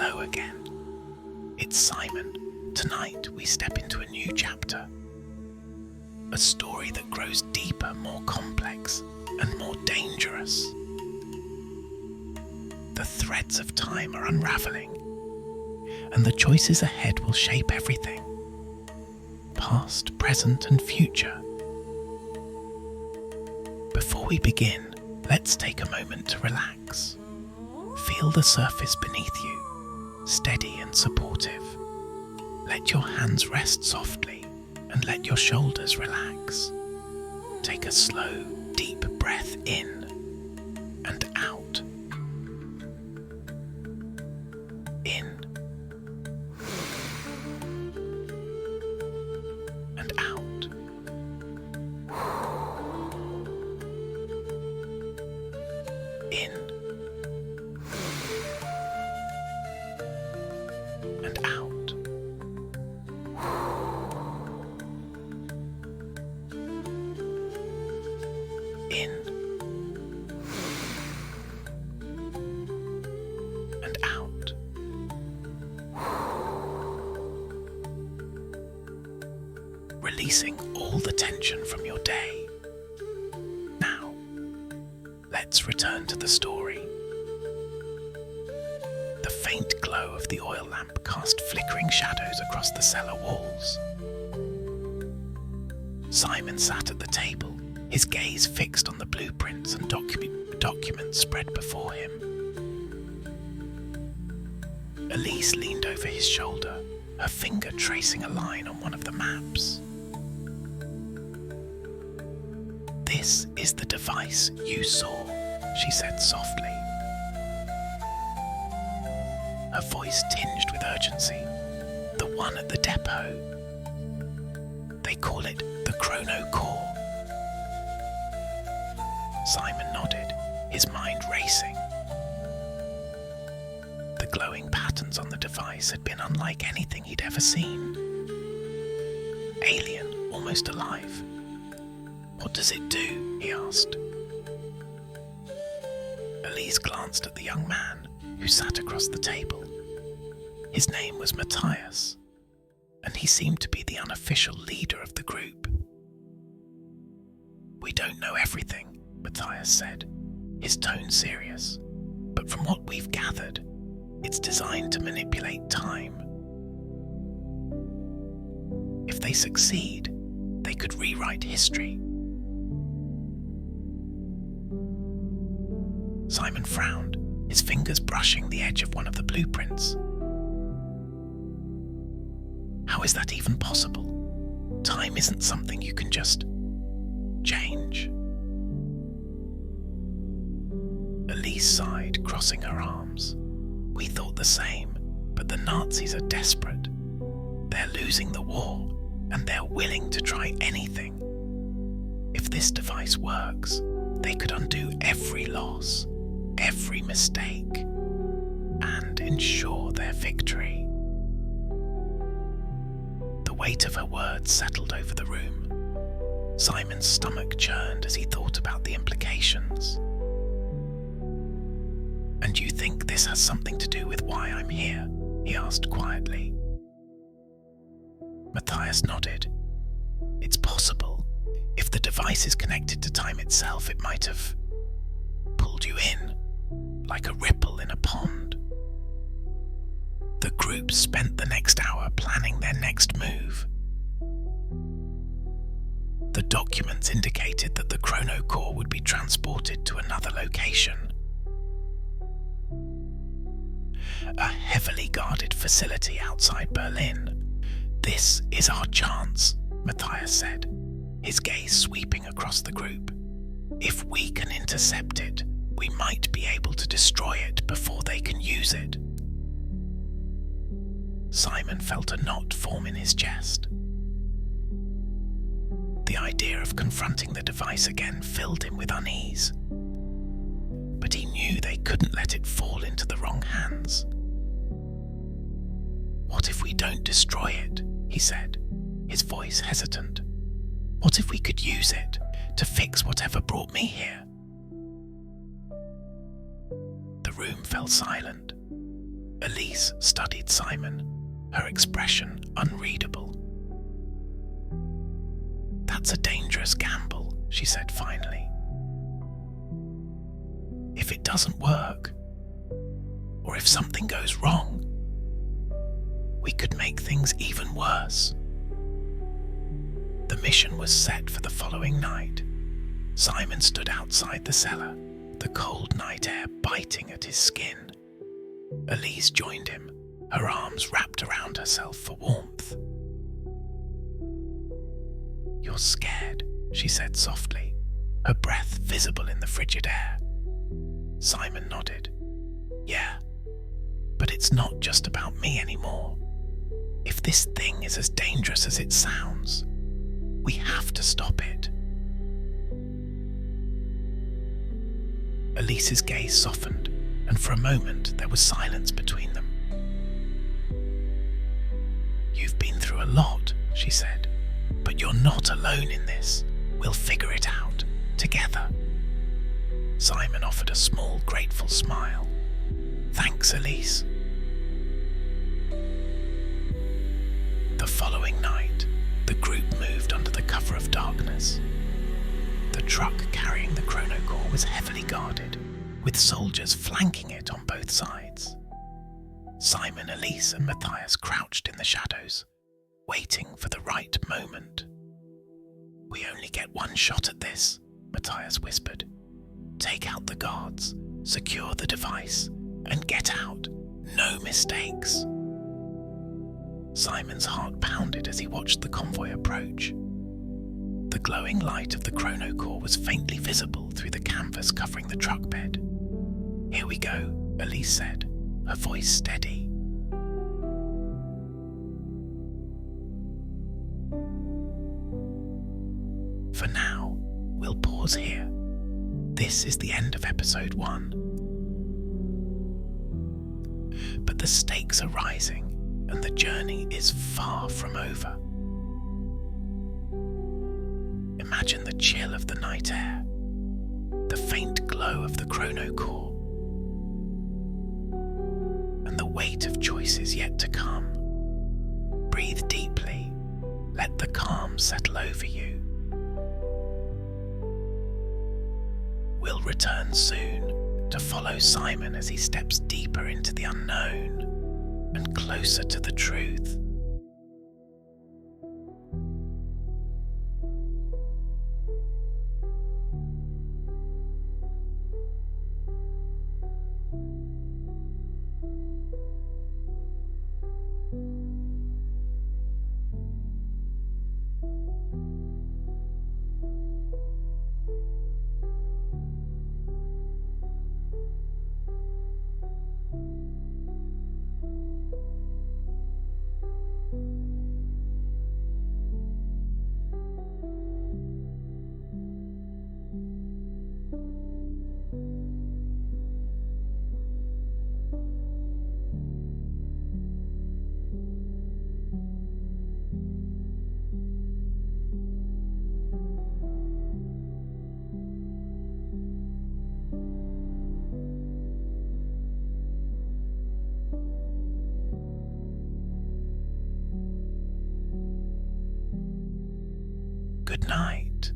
Hello again. It's Simon. Tonight we step into a new chapter. A story that grows deeper, more complex, and more dangerous. The threads of time are unraveling, and the choices ahead will shape everything. Past, present, and future. Before we begin, let's take a moment to relax. Feel the surface beneath you, steady and supportive. Let your hands rest softly and let your shoulders relax. Take a slow, deep breath in and out. In and out. In and out. In and out. Releasing all the tension from your day. Now, let's return to the story. The faint glow of the oil lamp cast flickering shadows across the cellar walls. Simon sat at the table, his gaze fixed on the blueprints and documents spread before him. Elise leaned over his shoulder, her finger tracing a line on one of the maps. "This is the device you saw," she said softly. Her voice tinged with urgency. "The one at the depot. They call it the ChronoCore." Simon nodded, his mind racing. The glowing patterns on the device had been unlike anything he'd ever seen. Alien, almost alive. "What does it do?" he asked. Elise glanced at the young man who sat across the table. His name was Matthias, and he seemed to be the unofficial leader of the group. "We don't know everything," Matthias said, his tone serious. "But from what we've gathered, it's designed to manipulate time. If they succeed, they could rewrite history." Simon frowned, his fingers brushing the edge of one of the blueprints. How is that even possible? Time isn't something you can just change. Elise sighed, crossing her arms. "We thought the same, but the Nazis are desperate. They're losing the war, and they're willing to try anything. If this device works, they could undo every loss, every mistake, and ensure their victory." The weight of her words settled over the room. Simon's stomach churned as he thought about the implications. "And you think this has something to do with why I'm here?" he asked quietly. Matthias nodded. "It's possible. If the device is connected to time itself, it might have pulled you in, like a ripple in a pond." The group spent the next hour planning their next move. The documents indicated that the ChronoCore would be transported to another location. A heavily guarded facility outside Berlin. "This is our chance," Matthias said, his gaze sweeping across the group. "If we can intercept it, we might be able to destroy it before they can use it." Simon felt a knot form in his chest. The idea of confronting the device again filled him with unease. But he knew they couldn't let it fall into the wrong hands. "What if we don't destroy it?" he said, his voice hesitant. "What if we could use it to fix whatever brought me here?" The room fell silent. Elise studied Simon, her expression unreadable. "That's a dangerous gamble," she said finally. "If it doesn't work, or if something goes wrong, we could make things even worse." The mission was set for the following night. Simon stood outside the cellar, the cold night air biting at his skin. Elise joined him, her arms wrapped around herself for warmth. "You're scared," she said softly, her breath visible in the frigid air. Simon nodded. "Yeah, but it's not just about me anymore. If this thing is as dangerous as it sounds, we have to stop it." Elise's gaze softened, and for a moment there was silence between them. "You've been through a lot," she said, "but you're not alone in this. We'll figure it out, together." Simon offered a small, grateful smile. "Thanks, Elise." The following night, the group moved under the cover of darkness. The truck carrying the ChronoCore was heavily guarded, with soldiers flanking it on both sides. Simon, Elise, and Matthias crouched in the shadows, waiting for the right moment. "We only get one shot at this," Matthias whispered. "Take out the guards, secure the device, and get out. No mistakes." Simon's heart pounded as he watched the convoy approach. The glowing light of the ChronoCore was faintly visible through the canvas covering the truck bed. "Here we go," Elise said, her voice steady. For now, we'll pause here. This is the end of episode 1. But the stakes are rising, and the journey is far from over. Imagine the chill of the night air, the faint glow of the ChronoCore, and the weight of choices yet to come. Breathe deeply, let the calm settle over you. We'll return soon to follow Simon as he steps deeper into the unknown and closer to the truth. Good night.